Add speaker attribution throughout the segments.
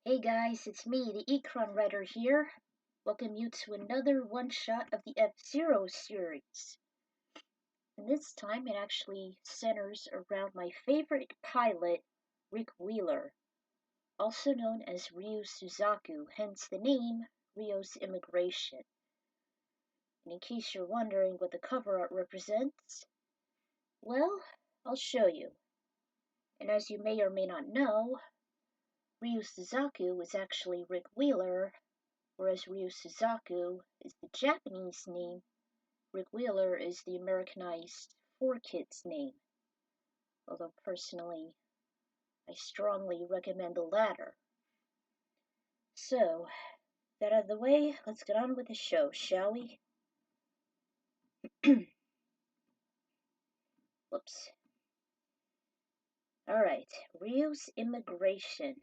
Speaker 1: Hey guys, it's me, the Ecron Writer here. Welcome you to another one-shot of the F-Zero series. And this time it actually centers around my favorite pilot, Rick Wheeler, also known as Ryu Suzaku, hence the name Ryu's Immigration. And in case you're wondering what the cover art represents, well, I'll show you. And as you may or may not know, Ryu Suzaku is actually Rick Wheeler, whereas Ryu Suzaku is the Japanese name, Rick Wheeler is the Americanized 4Kids name. Although personally, I strongly recommend the latter. So, that out of the way, let's get on with the show, shall we? Whoops. Alright, Ryu's Immigration.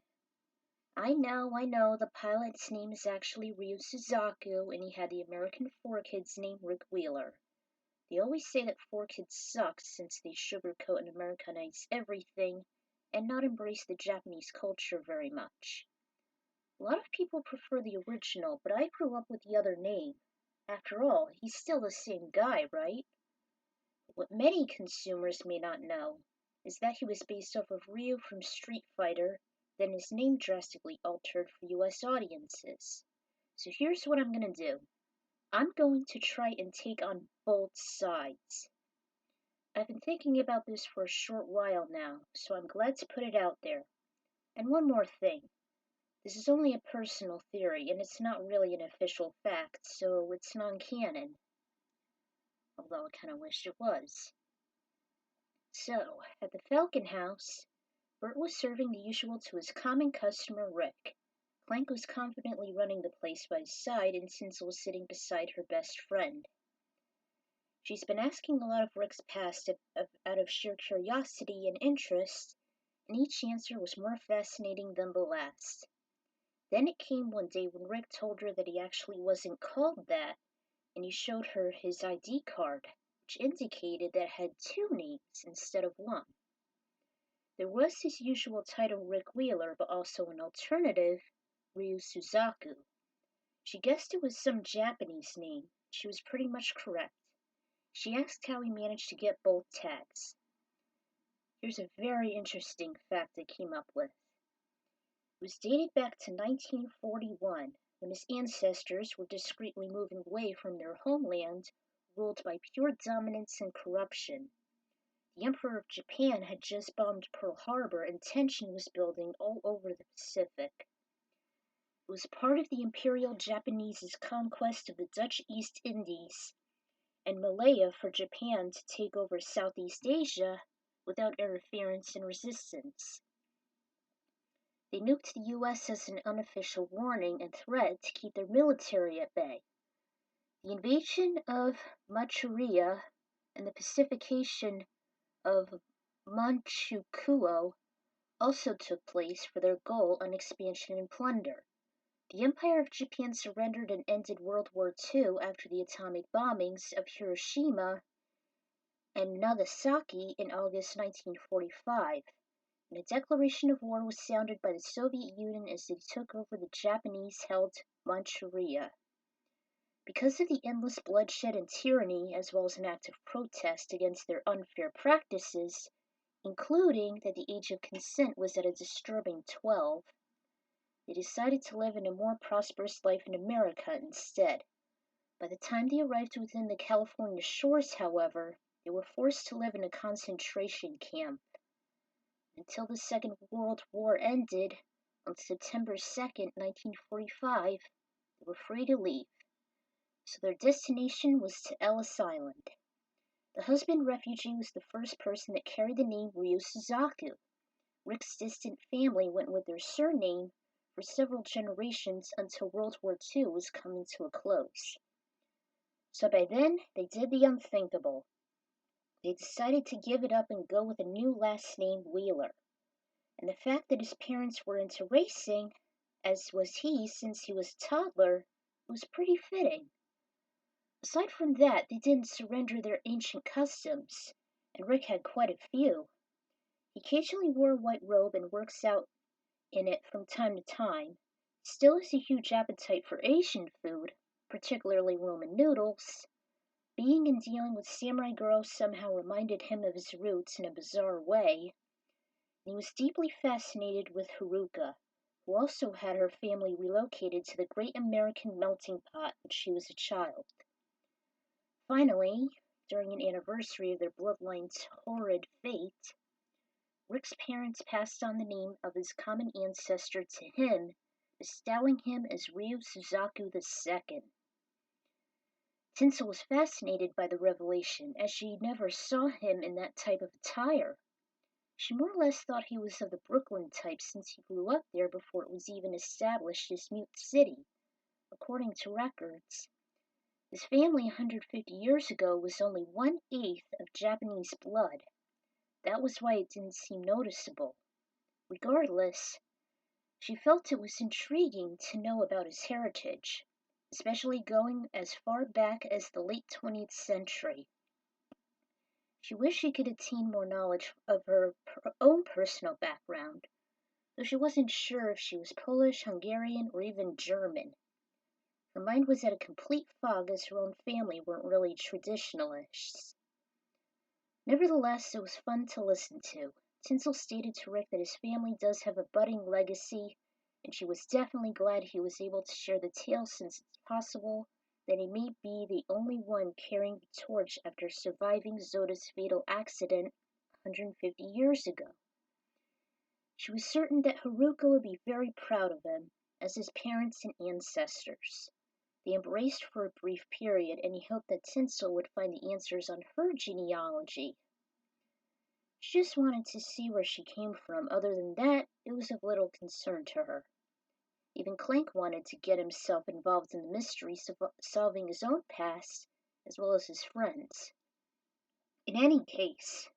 Speaker 1: I know, the pilot's name is actually Ryu Suzaku, and he had the American 4Kids name Rick Wheeler. They always say that 4Kids sucks since they sugarcoat and Americanize everything and not embrace the Japanese culture very much. A lot of people prefer the original, but I grew up with the other name. After all, he's still the same guy, right? What many consumers may not know is that he was based off of Ryu from Street Fighter, then his name drastically altered for US audiences. So here's what I'm gonna do. I'm going to try and take on both sides. I've been thinking about this for a short while now, so I'm glad to put it out there. And one more thing. This is only a personal theory, and it's not really an official fact, so it's non-canon. Although I kinda wish it was. So, at the Falcon House, Bert was serving the usual to his common customer, Rick. Clank was confidently running the place by his side, and Tinsel was sitting beside her best friend. She's been asking a lot of Rick's past out of sheer curiosity and interest, and each answer was more fascinating than the last. Then it came one day when Rick told her that he actually wasn't called that, and he showed her his ID card, which indicated that it had two names instead of one. There was his usual title Rick Wheeler, but also an alternative, Ryu Suzaku. She guessed it was some Japanese name. She was pretty much correct. She asked how he managed to get both tags. Here's a very interesting fact I came up with. It was dated back to 1941, when his ancestors were discreetly moving away from their homeland, ruled by pure dominance and corruption. The Emperor of Japan had just bombed Pearl Harbor, and tension was building all over the Pacific. It was part of the Imperial Japanese's conquest of the Dutch East Indies and Malaya for Japan to take over Southeast Asia without interference and resistance. They nuked the US as an unofficial warning and threat to keep their military at bay. The invasion of Manchuria and the pacification of Manchukuo also took place for their goal on expansion and plunder. The Empire of Japan surrendered and ended World War II after the atomic bombings of Hiroshima and Nagasaki in August 1945, and a declaration of war was sounded by the Soviet Union as they took over the Japanese-held Manchuria. Because of the endless bloodshed and tyranny, as well as an act of protest against their unfair practices, including that the age of consent was at a disturbing 12, they decided to live in a more prosperous life in America instead. By the time they arrived within the California shores, however, they were forced to live in a concentration camp. Until the Second World War ended on September 2nd, 1945, they were free to leave. So their destination was to Ellis Island. The husband refugee was the first person that carried the name Ryu Suzaku. Rick's distant family went with their surname for several generations until World War II was coming to a close. So by then, they did the unthinkable. They decided to give it up and go with a new last name, Wheeler. And the fact that his parents were into racing, as was he since he was a toddler, was pretty fitting. Aside from that, they didn't surrender their ancient customs, and Rick had quite a few. He occasionally wore a white robe and works out in it from time to time, still has a huge appetite for Asian food, particularly ramen noodles. Being and dealing with samurai girls somehow reminded him of his roots in a bizarre way, and he was deeply fascinated with Haruka, who also had her family relocated to the Great American Melting Pot when she was a child. Finally, during an anniversary of their bloodline's horrid fate, Rick's parents passed on the name of his common ancestor to him, bestowing him as Ryu Suzaku II. Tinsel was fascinated by the revelation, as she never saw him in that type of attire. She more or less thought he was of the Brooklyn type since he grew up there before it was even established as Mute City, according to records. His family 150 years ago was only 1/8 of Japanese blood. That was why it didn't seem noticeable. Regardless, she felt it was intriguing to know about his heritage, especially going as far back as the late 20th century. She wished she could attain more knowledge of her own personal background, though she wasn't sure if she was Polish, Hungarian, or even German. Her mind was at a complete fog as her own family weren't really traditionalists. Nevertheless, it was fun to listen to. Tinsel stated to Rick that his family does have a budding legacy, and she was definitely glad he was able to share the tale since it's possible that he may be the only one carrying the torch after surviving Zoda's fatal accident 150 years ago. She was certain that Haruka would be very proud of him, as his parents and ancestors. They embraced for a brief period, and he hoped that Tinsel would find the answers on her genealogy. She just wanted to see where she came from. Other than that, it was of little concern to her. Even Clank wanted to get himself involved in the mystery, solving his own past as well as his friends. In any case,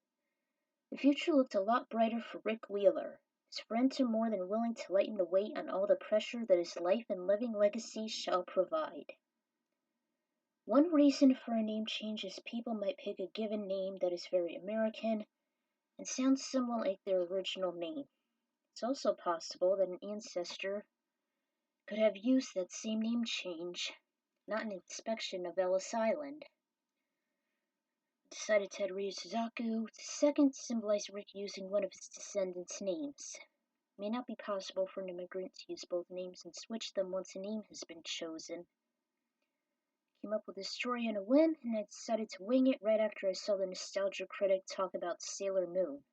Speaker 1: the future looked a lot brighter for Rick Wheeler. His friends are more than willing to lighten the weight on all the pressure that his life and living legacy shall provide. One reason for a name change is people might pick a given name that is very American and sounds somewhat like their original name. It's also possible that an ancestor could have used that same name change, not an inspection of Ellis Island. Decided to add Ryu Suzaku II to symbolize Rick using one of his descendants' names. It may not be possible for an immigrant to use both names and switch them once a name has been chosen. Came up with this story on a whim, and I decided to wing it right after I saw the Nostalgia Critic talk about Sailor Moon.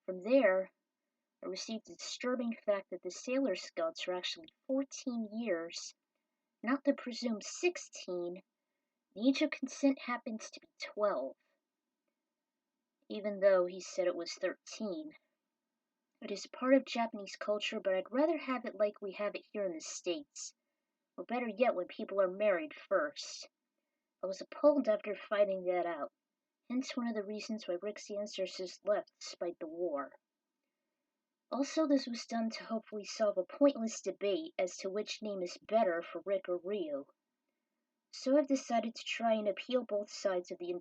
Speaker 1: From there, I received the disturbing fact that the Sailor Scouts are actually 14 years, not the presumed 16. The age of consent happens to be 12, even though he said it was 13. It is part of Japanese culture, but I'd rather have it like we have it here in the States, or better yet, when people are married first. I was appalled after finding that out, hence one of the reasons why Rick's ancestors left despite the war. Also, this was done to hopefully solve a pointless debate as to which name is better for Rick or Ryu. So I've decided to try and appeal both sides of the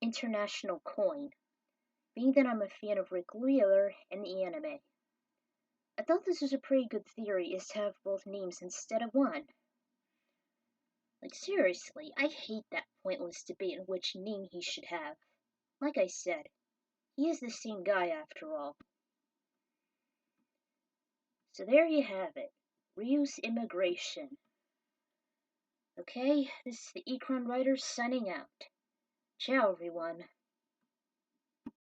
Speaker 1: international coin, being that I'm a fan of Rick Wheeler and the anime. I thought this was a pretty good theory, is to have both names instead of one. Like seriously, I hate that pointless debate on which name he should have. Like I said, he is the same guy after all. So there you have it, Ryu's Immigration. Okay, this is the Ecron Writer signing out. Ciao everyone.